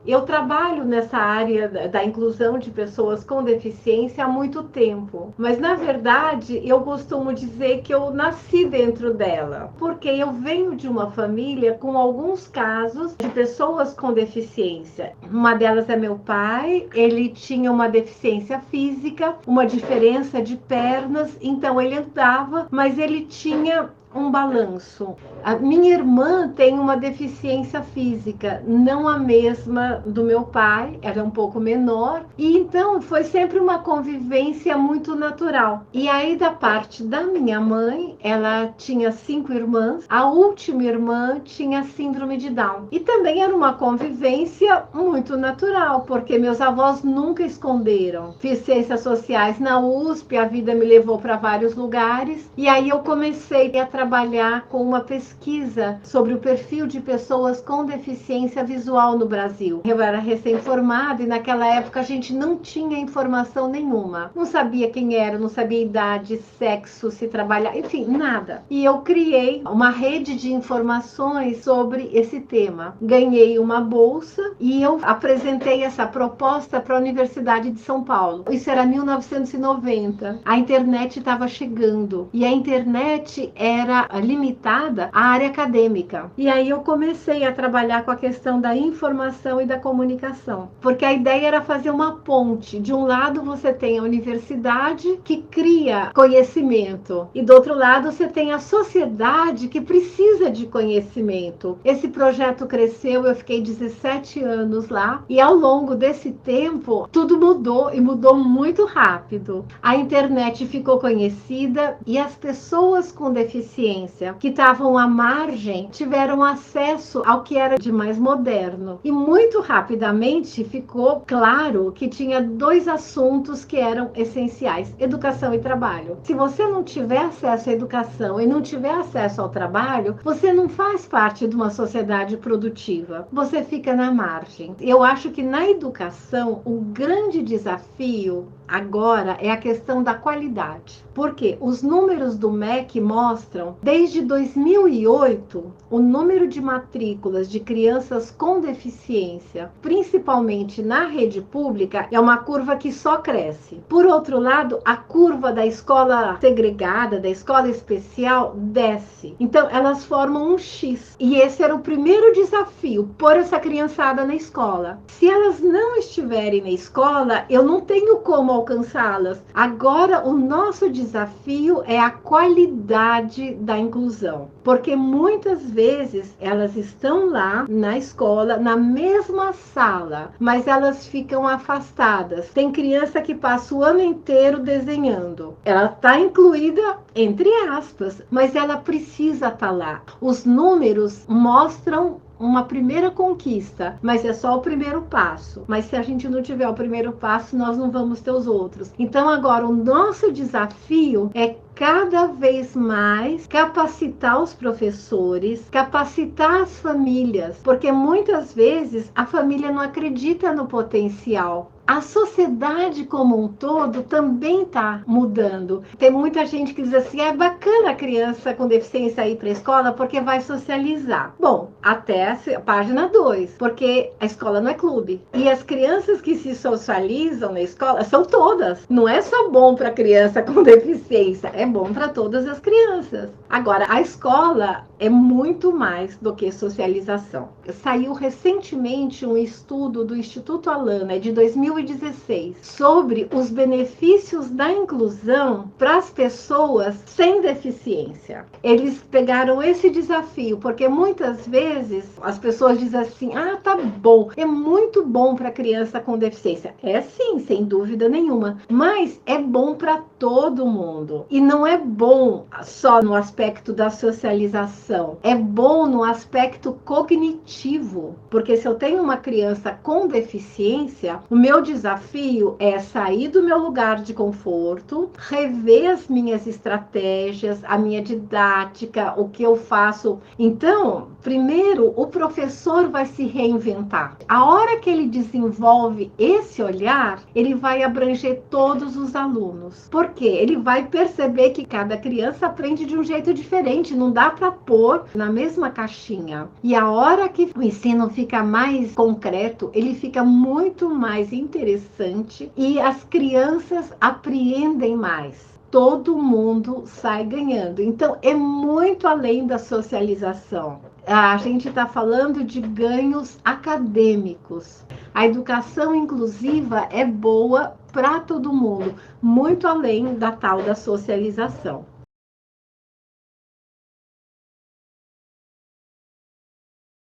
Eu trabalho nessa área da inclusão de pessoas com deficiência há muito tempo, mas na verdade eu costumo dizer que eu nasci dentro dela, porque eu venho de uma família com alguns casos de pessoas com deficiência. Uma delas é meu pai, ele tinha uma deficiência física, uma diferença de pernas, então ele andava, mas ele tinha um balanço. A minha irmã tem uma deficiência física, não a mesma do meu pai, ela é um pouco menor, e então foi sempre uma convivência muito natural. E aí, da parte da minha mãe, ela tinha 5 irmãs, a última irmã tinha síndrome de Down. E também era uma convivência muito natural, porque meus avós nunca esconderam. Fiz ciências sociais na USP, a vida me levou para vários lugares, e aí eu comecei a trabalhar com uma pesquisa sobre o perfil de pessoas com deficiência visual no Brasil. Eu era recém-formada e naquela época a gente não tinha informação nenhuma. Não sabia quem era, não sabia idade, sexo, se trabalhar, enfim, nada. E eu criei uma rede de informações sobre esse tema. Ganhei uma bolsa e eu apresentei essa proposta para a Universidade de São Paulo. Isso era 1990. A internet estava chegando e a internet era limitada à área acadêmica. E aí eu comecei a trabalhar com a questão da informação e da comunicação, porque a ideia era fazer uma ponte. De um lado você tem a universidade que cria conhecimento e do outro lado você tem a sociedade que precisa de conhecimento. Esse projeto cresceu, eu fiquei 17 anos lá e ao longo desse tempo tudo mudou e mudou muito rápido. A internet ficou conhecida e as pessoas com deficiência que estavam à margem tiveram acesso ao que era de mais moderno. E muito rapidamente ficou claro que tinha 2 assuntos que eram essenciais: educação e trabalho. Se você não tiver acesso à educação e não tiver acesso ao trabalho, você não faz parte de uma sociedade produtiva. Você fica na margem. Eu acho que na educação o grande desafio agora é a questão da qualidade. Porque os números do MEC mostram, desde 2008, o número de matrículas de crianças com deficiência, principalmente na rede pública, é uma curva que só cresce. Por outro lado, a curva da escola segregada, da escola especial, desce. Então, elas formam um X. E esse era o primeiro desafio, pôr essa criançada na escola. Se elas não estiverem na escola, eu não tenho como alcançá-las. Agora, o nosso desafio é a qualidade da inclusão, porque muitas vezes elas estão lá na escola, na mesma sala, mas elas ficam afastadas. Tem criança que passa o ano inteiro desenhando. Ela está incluída, entre aspas, mas ela precisa estar lá. Os números mostram uma primeira conquista, mas é só o primeiro passo. Mas se a gente não tiver o primeiro passo, nós não vamos ter os outros. Então agora o nosso desafio é cada vez mais capacitar os professores, capacitar as famílias, porque muitas vezes a família não acredita no potencial. A sociedade como um todo também está mudando. Tem muita gente que diz assim, é bacana a criança com deficiência ir para a escola porque vai socializar. Bom, até a página 2, porque a escola não é clube. E as crianças que se socializam na escola são todas. Não é só bom para criança com deficiência, é bom para todas as crianças. Agora, a escola é muito mais do que socialização. Saiu recentemente um estudo do Instituto Alana, de 2016, sobre os benefícios da inclusão para as pessoas sem deficiência. Eles pegaram esse desafio, porque muitas vezes as pessoas dizem assim, tá bom, é muito bom para criança com deficiência. É sim, sem dúvida nenhuma, mas é bom para todo mundo. E não é bom só no aspecto da socialização, é bom no aspecto cognitivo, porque se eu tenho uma criança com deficiência, o meu desafio é sair do meu lugar de conforto, rever as minhas estratégias, a minha didática, o que eu faço. Então, primeiro, o professor vai se reinventar. A hora que ele desenvolve esse olhar, ele vai abranger todos os alunos. Por quê? Ele vai perceber que cada criança aprende de um jeito diferente. Não dá para pôr professor na mesma caixinha. E a hora que o ensino fica mais concreto, ele fica muito mais interessante e as crianças apreendem mais. Todo mundo sai ganhando. Então, é muito além da socialização. A gente está falando de ganhos acadêmicos. A educação inclusiva é boa para todo mundo, muito além da tal da socialização.